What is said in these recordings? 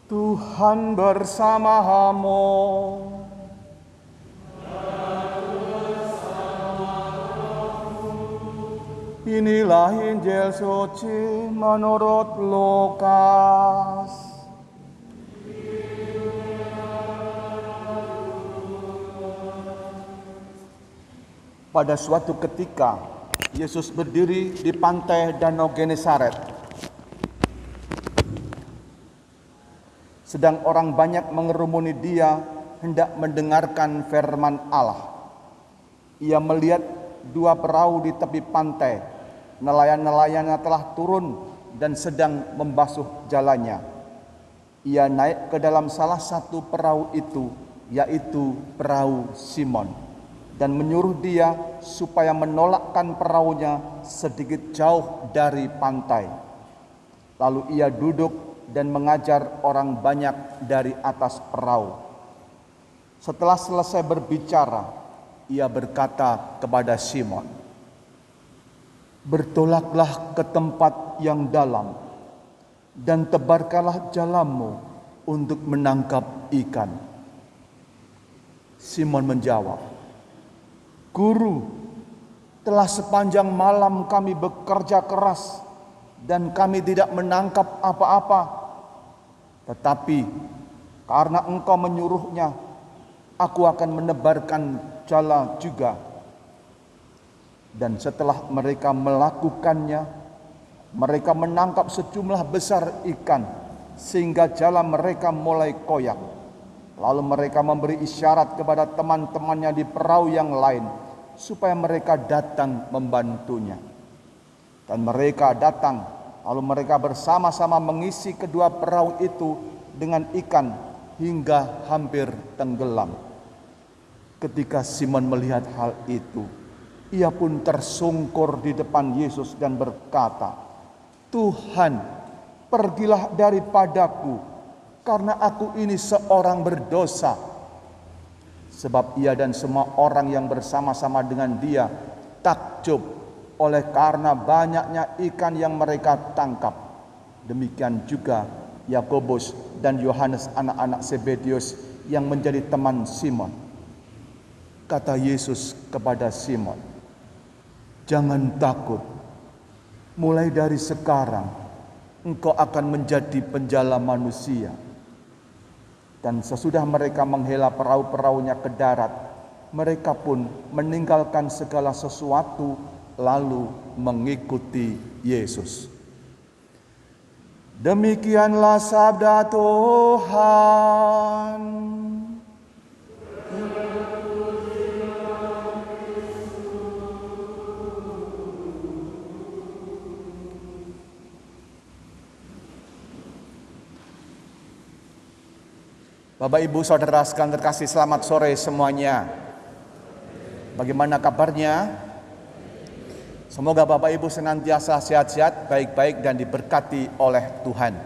Tuhan bersamamu. Inilah Injil suci menurut Lukas. Pada suatu ketika, Yesus berdiri di pantai Danau Genesaret. Sedang orang banyak mengerumuni dia hendak mendengarkan firman Allah. Ia melihat dua perahu di tepi pantai. Nelayan-nelayannya telah turun dan sedang membasuh jalannya. Ia naik ke dalam salah satu perahu itu, yaitu perahu Simon, dan menyuruh dia supaya menolakkan perahunya sedikit jauh dari pantai. Lalu ia duduk dan mengajar orang banyak dari atas perahu. Setelah selesai berbicara, ia berkata kepada Simon, "Bertolaklah ke tempat yang dalam dan tebarkanlah jalanmu untuk menangkap ikan." Simon menjawab, "Guru, telah sepanjang malam kami bekerja keras dan kami tidak menangkap apa-apa. Tetapi karena engkau menyuruhnya, aku akan menebarkan jala juga." Dan setelah mereka melakukannya, mereka menangkap sejumlah besar ikan, sehingga jala mereka mulai koyak. Lalu mereka memberi isyarat kepada teman-temannya di perahu yang lain, supaya mereka datang membantunya. Dan mereka datang, lalu mereka bersama-sama mengisi kedua perahu itu dengan ikan hingga hampir tenggelam. Ketika Simon melihat hal itu, ia pun tersungkur di depan Yesus dan berkata, "Tuhan, pergilah daripadaku, karena aku ini seorang berdosa." Sebab ia dan semua orang yang bersama-sama dengan dia takjub oleh karena banyaknya ikan yang mereka tangkap. Demikian juga Yakobus dan Yohanes anak-anak Zebedius yang menjadi teman Simon. Kata Yesus kepada Simon, "Jangan takut. Mulai dari sekarang engkau akan menjadi penjala manusia." Dan sesudah mereka menghela perahu-perahunya ke darat, mereka pun meninggalkan segala sesuatu lalu mengikuti Yesus. Demikianlah sabda Tuhan. Bapak, Ibu, Saudara sekalian terkasih, selamat sore semuanya. Bagaimana kabarnya? Semoga Bapak Ibu senantiasa sehat-sehat, baik-baik, dan diberkati oleh Tuhan.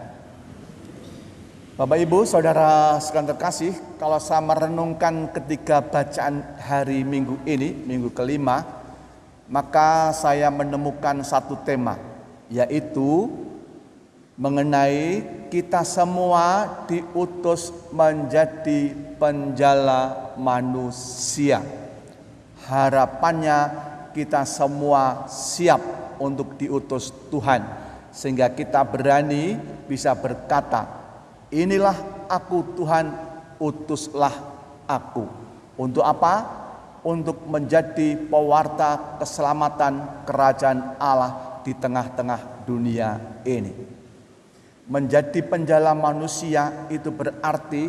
Bapak Ibu, Saudara sekalian terkasih, kalau saya merenungkan ketika bacaan hari Minggu ini, Minggu kelima, maka saya menemukan satu tema, yaitu mengenai kita semua diutus menjadi penjala manusia. Harapannya kita semua siap untuk diutus Tuhan, sehingga kita berani bisa berkata, "Inilah aku Tuhan, utuslah aku." Untuk apa? Untuk menjadi pewarta keselamatan kerajaan Allah di tengah-tengah dunia ini. Menjadi penjala manusia itu berarti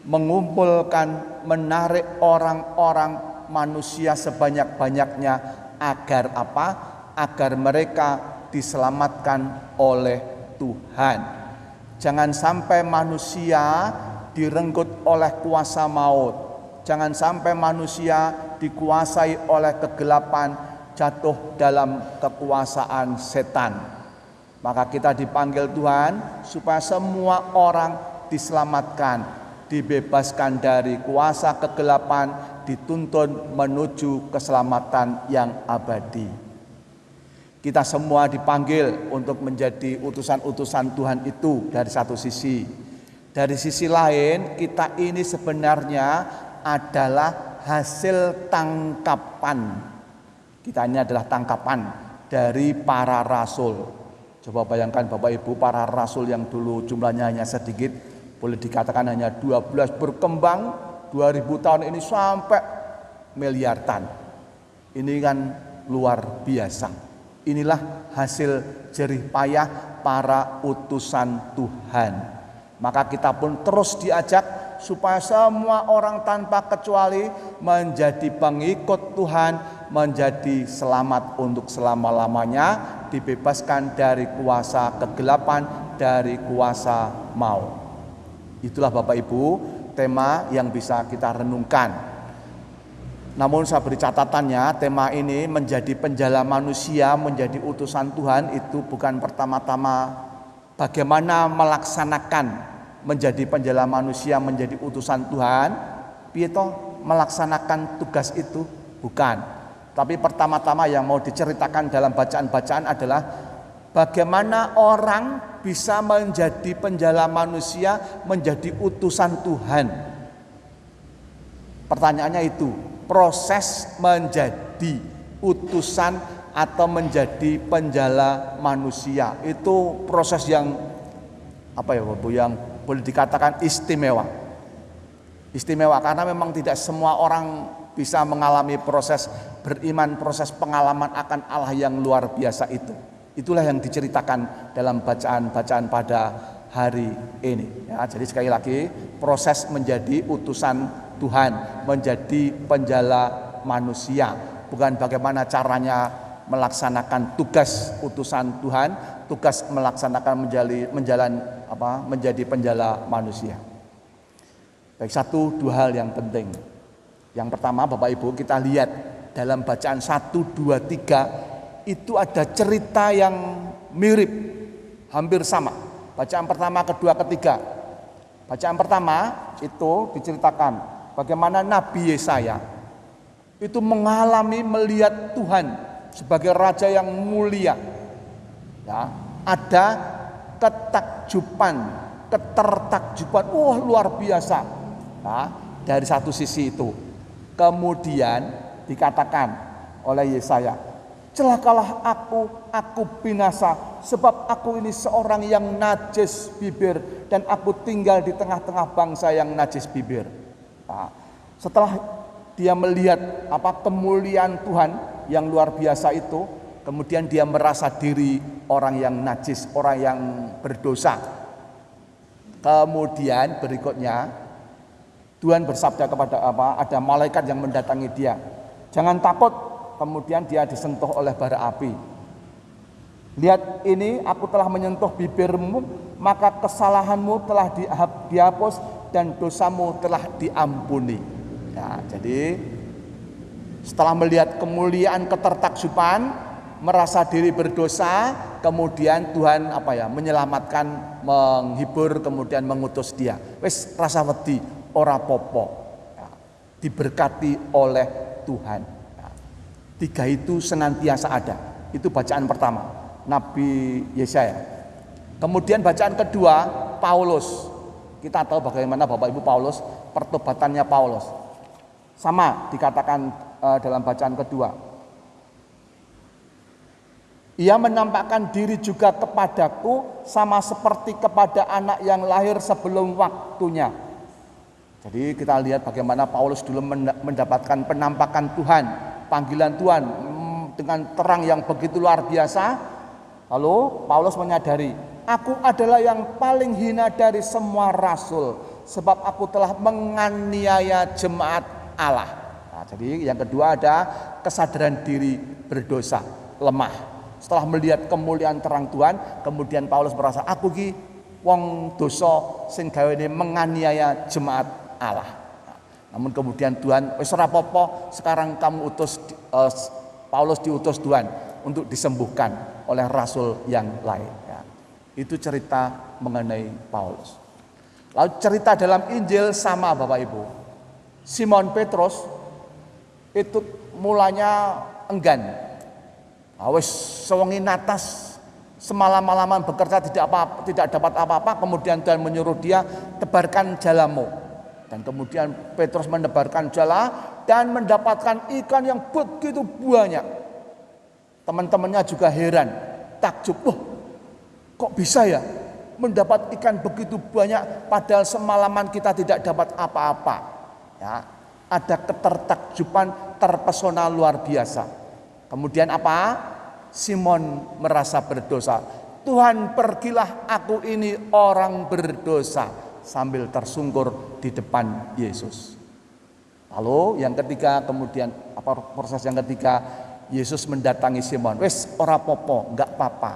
mengumpulkan, menarik orang-orang manusia sebanyak-banyaknya agar apa? Agar mereka diselamatkan oleh Tuhan. Jangan sampai manusia direnggut oleh kuasa maut. Jangan sampai manusia dikuasai oleh kegelapan, jatuh dalam kekuasaan setan. Maka kita dipanggil Tuhan supaya semua orang diselamatkan, dibebaskan dari kuasa kegelapan, dituntun menuju keselamatan yang abadi. Kita semua dipanggil untuk menjadi utusan-utusan Tuhan itu dari satu sisi. Dari sisi lain, kita ini sebenarnya adalah hasil tangkapan. Kita ini adalah tangkapan dari para rasul. Coba bayangkan Bapak Ibu, para rasul yang dulu jumlahnya hanya sedikit, boleh dikatakan hanya 12, berkembang 2000 tahun ini sampai miliaran. Ini kan luar biasa. Inilah hasil jerih payah para utusan Tuhan. Maka kita pun terus diajak supaya semua orang tanpa kecuali menjadi pengikut Tuhan, menjadi selamat untuk selama-lamanya, dibebaskan dari kuasa kegelapan, dari kuasa maut. Itulah Bapak Ibu tema yang bisa kita renungkan. Namun saya beri catatannya, tema ini menjadi penjala manusia, menjadi utusan Tuhan itu bukan pertama-tama bagaimana melaksanakan menjadi penjala manusia, menjadi utusan Tuhan, piyeto melaksanakan tugas itu, bukan. Tapi pertama-tama yang mau diceritakan dalam bacaan-bacaan adalah bagaimana orang bisa menjadi penjala manusia, menjadi utusan Tuhan. Pertanyaannya itu, proses menjadi utusan atau menjadi penjala manusia itu proses yang yang boleh dikatakan istimewa. Istimewa karena memang tidak semua orang bisa mengalami proses beriman, proses pengalaman akan Allah yang luar biasa itu. Itulah yang diceritakan dalam bacaan-bacaan pada hari ini. Ya, jadi sekali lagi, proses menjadi utusan Tuhan, menjadi penjala manusia, bukan bagaimana caranya melaksanakan tugas utusan Tuhan, tugas melaksanakan menjadi penjala manusia. Baik, 1-2 hal yang penting. Yang pertama Bapak Ibu, kita lihat dalam bacaan 1, 2, 3 itu ada cerita yang mirip, hampir sama. Bacaan pertama, kedua, ketiga. Bacaan pertama itu diceritakan bagaimana Nabi Yesaya itu mengalami melihat Tuhan sebagai raja yang mulia. Ya, ada ketertakjuban, luar biasa. Nah, dari satu sisi itu. Kemudian dikatakan oleh Yesaya, celakalah aku binasa, sebab aku ini seorang yang najis bibir dan aku tinggal di tengah-tengah bangsa yang najis bibir. Nah, setelah dia melihat kemuliaan Tuhan yang luar biasa itu, kemudian dia merasa diri orang yang najis, orang yang berdosa. Kemudian berikutnya Tuhan bersabda kepada ada malaikat yang mendatangi dia. Jangan takut, kemudian dia disentuh oleh bara api. Lihat ini, aku telah menyentuh bibirmu, maka kesalahanmu telah dihapus dan dosamu telah diampuni. Nah, jadi setelah melihat kemuliaan, ketertakjuban, merasa diri berdosa, kemudian Tuhan menyelamatkan, menghibur, kemudian mengutus dia. Wes rasa wedi ora popo, diberkati oleh Tuhan. 3 itu senantiasa ada. Itu bacaan pertama, Nabi Yesaya. Kemudian bacaan kedua, Paulus. Kita tahu bagaimana Bapak Ibu Paulus, pertobatannya Paulus. Sama dikatakan dalam bacaan kedua. Ia menampakkan diri juga kepadaku sama seperti kepada anak yang lahir sebelum waktunya. Jadi kita lihat bagaimana Paulus dulu mendapatkan penampakan Tuhan, panggilan Tuhan dengan terang yang begitu luar biasa. Lalu Paulus menyadari, aku adalah yang paling hina dari semua rasul, sebab aku telah menganiaya jemaat Allah. Nah, jadi yang kedua ada kesadaran diri berdosa, lemah. Setelah melihat kemuliaan terang Tuhan, kemudian Paulus merasa, aku ki wong dosa sing gawene menganiaya jemaat Allah. Nah, namun kemudian Tuhan, wis ora apa-apa, sekarang kamu Paulus diutus Tuhan untuk disembuhkan oleh rasul yang lain. Ya. Itu cerita mengenai Paulus. Lalu cerita dalam Injil sama Bapak Ibu. Simon Petrus itu mulanya enggan. Wis sewengi natas Semalam-malaman bekerja tidak dapat apa-apa, kemudian Tuhan menyuruh dia tebarkan jalamu. Dan kemudian Petrus menebarkan jala dan mendapatkan ikan yang begitu banyak. Teman-temannya juga heran, takjub, kok bisa ya mendapat ikan begitu banyak padahal semalaman kita tidak dapat apa-apa. Ya, ada ketertakjuban, terpesona luar biasa. Kemudian apa? Simon merasa berdosa. Tuhan, pergilah, aku ini orang berdosa, sambil tersungkur di depan Yesus. Lalu yang ketiga, kemudian proses yang ketiga, Yesus mendatangi Simon. Wes ora popo, enggak apa-apa.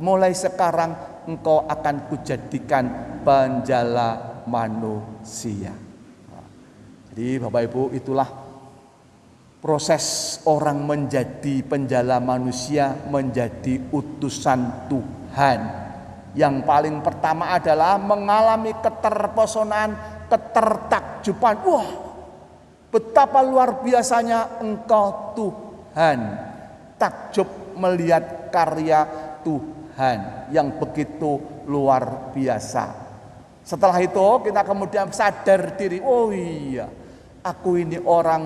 Mulai sekarang engkau akan kujadikan penjala manusia. Jadi Bapak Ibu, itulah proses orang menjadi penjala manusia, menjadi utusan Tuhan. Yang paling pertama adalah mengalami keterpesonaan, ketertakjuban. Wah, betapa luar biasanya engkau Tuhan. Takjub melihat karya Tuhan yang begitu luar biasa. Setelah itu kita kemudian sadar diri, oh iya, aku ini orang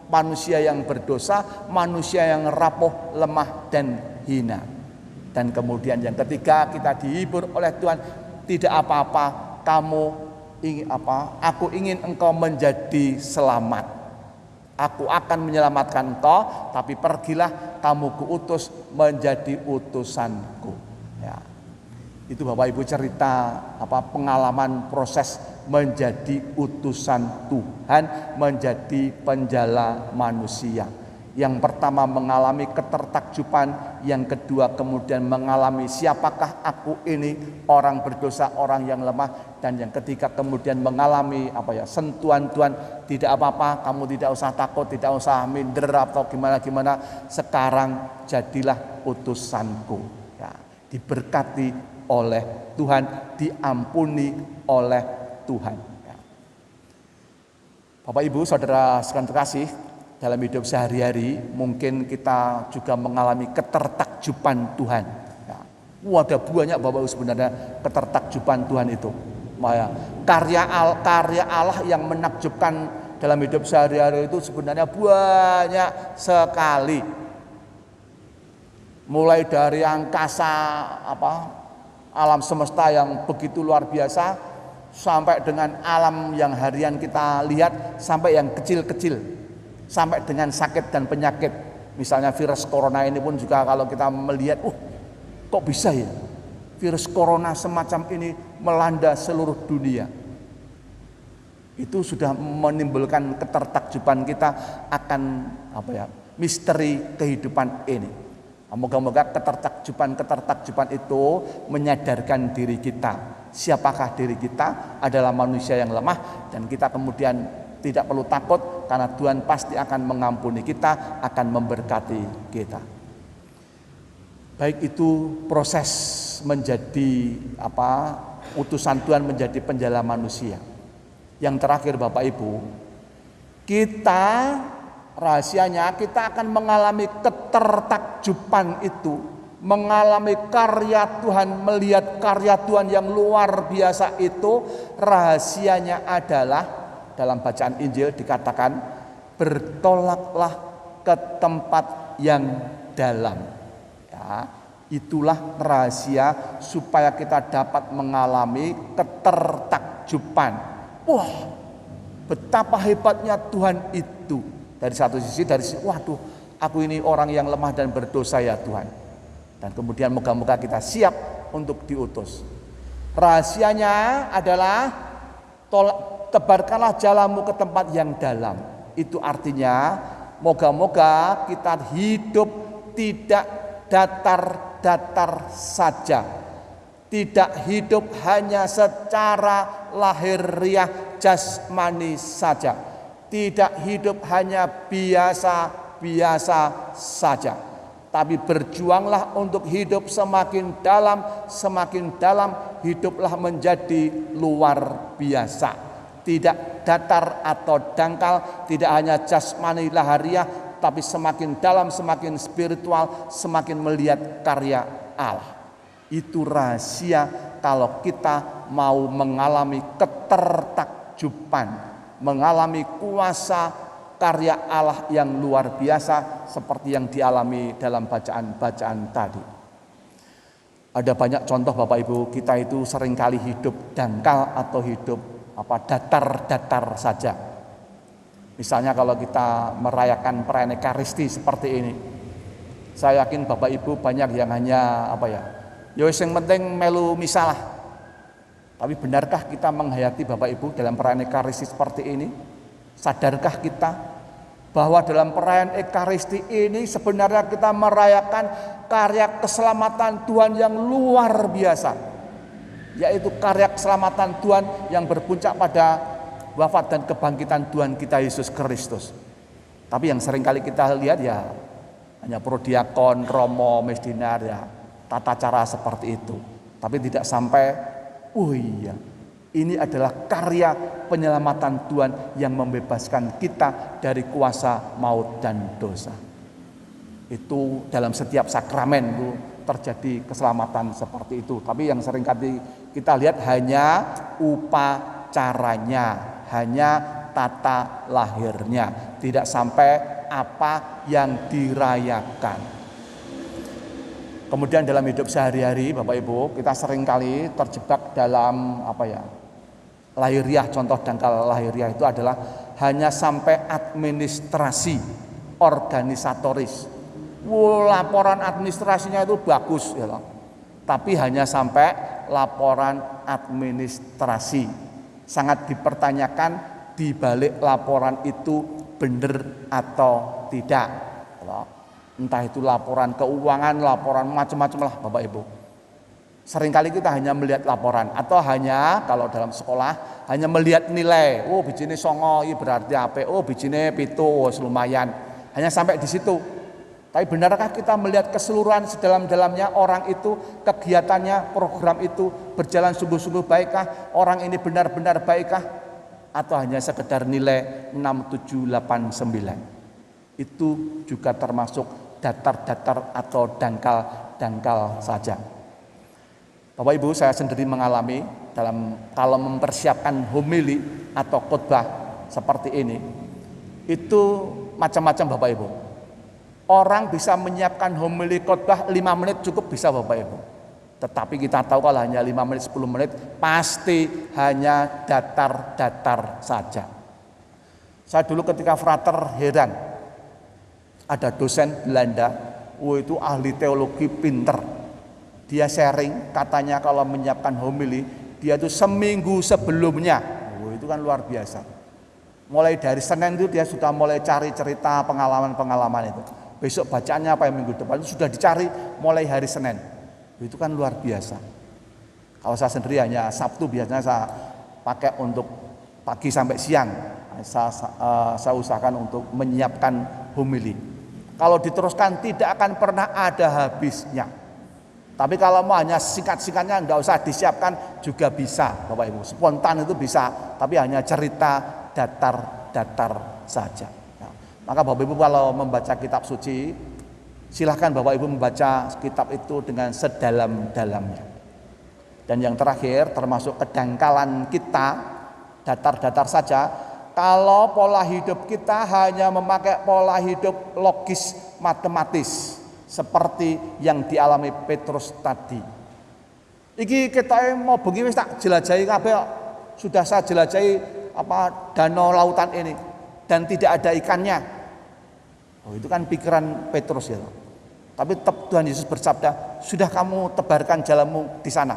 manusia yang berdosa, manusia yang rapuh, lemah dan hina. Dan kemudian yang ketiga, kita dihibur oleh Tuhan. Tidak apa-apa, kamu ingin apa? Aku ingin engkau menjadi selamat. Aku akan menyelamatkan engkau, tapi pergilah, kamu kuutus menjadi utusanku. Ya. Itu Bapak Ibu cerita pengalaman proses menjadi utusan Tuhan, menjadi penjala manusia. Yang pertama mengalami ketertakjuban, yang kedua kemudian mengalami siapakah aku ini, orang berdosa, orang yang lemah, dan yang ketiga kemudian mengalami sentuhan Tuhan. Tidak apa-apa, kamu tidak usah takut, tidak usah minder atau gimana-gimana, sekarang jadilah utusanku. Ya, diberkati oleh Tuhan, diampuni oleh Tuhan. Ya. Bapak Ibu Saudara sekalian terkasih, dalam hidup sehari-hari mungkin kita juga mengalami ketertakjuban Tuhan. Ya. Ada banyak Bapak Ibu sebenarnya ketertakjuban Tuhan itu. Karya Allah yang menakjubkan dalam hidup sehari-hari itu sebenarnya banyak sekali. Mulai dari angkasa alam semesta yang begitu luar biasa, sampai dengan alam yang harian kita lihat, sampai yang kecil-kecil, sampai dengan sakit dan penyakit. Misalnya virus corona ini pun juga kalau kita melihat, kok bisa ya virus corona semacam ini melanda seluruh dunia. Itu sudah menimbulkan ketertakjuban kita akan misteri kehidupan ini. Moga-moga ketertakjuban itu menyadarkan diri kita. Siapakah diri kita? Adalah manusia yang lemah, dan kita kemudian tidak perlu takut karena Tuhan pasti akan mengampuni kita, akan memberkati kita. Baik itu proses menjadi utusan Tuhan, menjadi penjala manusia. Yang terakhir Bapak Ibu, kita rahasianya kita akan mengalami ketertakjuban itu, mengalami karya Tuhan, melihat karya Tuhan yang luar biasa itu. Rahasianya adalah dalam bacaan Injil dikatakan, bertolaklah ke tempat yang dalam. Ya, itulah rahasia supaya kita dapat mengalami ketertakjuban. Wah, betapa hebatnya Tuhan itu. Dari satu sisi, waduh, aku ini orang yang lemah dan berdosa ya Tuhan. Dan kemudian moga-moga kita siap untuk diutus. Rahasianya adalah tebarkanlah jalamu ke tempat yang dalam. Itu artinya moga-moga kita hidup tidak datar-datar saja. Tidak hidup hanya secara lahiriah jasmani saja. Tidak hidup hanya biasa-biasa saja. Tapi berjuanglah untuk hidup semakin dalam, hiduplah menjadi luar biasa. Tidak datar atau dangkal, tidak hanya jasmani lahiriah, tapi semakin dalam, semakin spiritual, semakin melihat karya Allah. Itu rahasia kalau kita mau mengalami ketertakjuban, mengalami kuasa karya Allah yang luar biasa seperti yang dialami dalam bacaan-bacaan tadi. Ada banyak contoh Bapak Ibu, kita itu seringkali hidup dangkal atau hidup datar-datar saja. Misalnya kalau kita merayakan perayaan Ekaristi seperti ini, saya yakin Bapak Ibu banyak yang hanya yang penting melu misalah. Tapi benarkah kita menghayati Bapak Ibu dalam perayaan Ekaristi seperti ini? Sadarkah kita bahwa dalam perayaan Ekaristi ini sebenarnya kita merayakan karya keselamatan Tuhan yang luar biasa, yaitu karya keselamatan Tuhan yang berpuncak pada wafat dan kebangkitan Tuhan kita Yesus Kristus. Tapi yang seringkali kita lihat hanya prodiakon, romo, mesdinar, tata cara seperti itu. Tapi tidak sampai, ini adalah karya penyelamatan Tuhan yang membebaskan kita dari kuasa maut dan dosa. Itu dalam setiap sakramen itu terjadi keselamatan seperti itu. Tapi yang seringkali kita lihat hanya upacaranya, hanya tata lahirnya, tidak sampai apa yang dirayakan. Kemudian dalam hidup sehari-hari Bapak Ibu, kita seringkali terjebak dalam lahiriah. Contoh dangkal lahiriah itu adalah hanya sampai administrasi, organisatoris. Laporan administrasinya itu bagus tapi hanya sampai laporan administrasi. Sangat dipertanyakan di balik laporan itu benar atau tidak. Entah itu laporan keuangan, laporan macam-macam lah Bapak Ibu. Seringkali kita hanya melihat laporan, atau hanya kalau dalam sekolah hanya melihat nilai. Bijine 9 berarti apa? Bijine 7 lumayan. Hanya sampai di situ. Tapi benarkah kita melihat keseluruhan sedalam-dalamnya orang itu, kegiatannya, program itu berjalan sungguh-sungguh baikkah? Orang ini benar-benar baikkah? Atau hanya sekedar nilai 6, 7, 8, 9? Itu juga termasuk datar-datar atau dangkal-dangkal saja. Bapak Ibu, saya sendiri mengalami kalau mempersiapkan homili atau khotbah seperti ini, itu macam-macam Bapak Ibu. Orang bisa menyiapkan homili khotbah 5 menit cukup bisa Bapak Ibu. Tetapi kita tahu kalau hanya 5 menit, 10 menit pasti hanya datar-datar saja. Saya dulu ketika frater heran, ada dosen Belanda, itu ahli teologi pinter. Dia sharing, katanya kalau menyiapkan homili, dia itu seminggu sebelumnya. Itu kan luar biasa. Mulai dari Senin itu dia sudah mulai cari cerita pengalaman-pengalaman itu. Besok bacaannya apa yang minggu depan itu sudah dicari mulai hari Senin. Itu kan luar biasa. Kalau saya sendiri hanya Sabtu biasanya saya pakai untuk pagi sampai siang. Saya usahakan untuk menyiapkan homili. Kalau diteruskan tidak akan pernah ada habisnya. Tapi kalau mau hanya singkat-singkatnya enggak usah disiapkan juga bisa Bapak Ibu. Spontan itu bisa, tapi hanya cerita datar-datar saja. Maka Bapak Ibu kalau membaca kitab suci, silahkan Bapak Ibu membaca kitab itu dengan sedalam-dalamnya. Dan yang terakhir termasuk kedangkalan kita, datar-datar saja. Kalau pola hidup kita hanya memakai pola hidup logis matematis seperti yang dialami Petrus tadi. Iki kita mau bengi wis tak jelajahi kabeh, sudah saya jelajahi danau lautan ini dan tidak ada ikannya. Itu kan pikiran Petrus ya. Tapi Tuhan Yesus bersabda, sudah kamu tebarkan jalanmu di sana,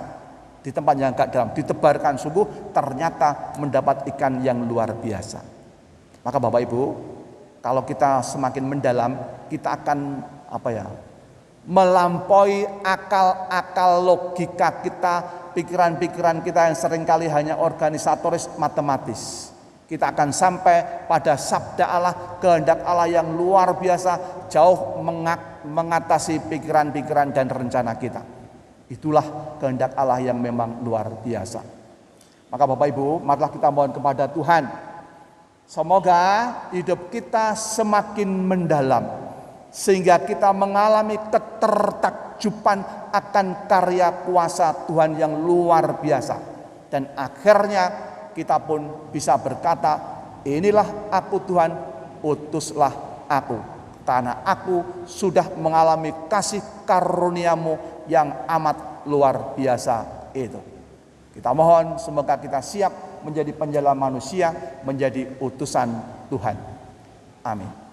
di tempat yang agak dalam, ditebarkan, sungguh ternyata mendapat ikan yang luar biasa. Maka Bapak Ibu, kalau kita semakin mendalam, kita akan melampaui akal-akal logika kita, pikiran-pikiran kita yang seringkali hanya organisatoris matematis. Kita akan sampai pada sabda Allah, kehendak Allah yang luar biasa, jauh mengatasi pikiran-pikiran dan rencana kita. Itulah kehendak Allah yang memang luar biasa. Maka Bapak Ibu, marilah kita mohon kepada Tuhan, semoga hidup kita semakin mendalam, sehingga kita mengalami ketertakjuban akan karya kuasa Tuhan yang luar biasa. Dan akhirnya kita pun bisa berkata, inilah aku Tuhan, utuslah aku. Karena aku sudah mengalami kasih karuniamu yang amat luar biasa itu. Kita mohon semoga kita siap menjadi penjala manusia, menjadi utusan Tuhan. Amin.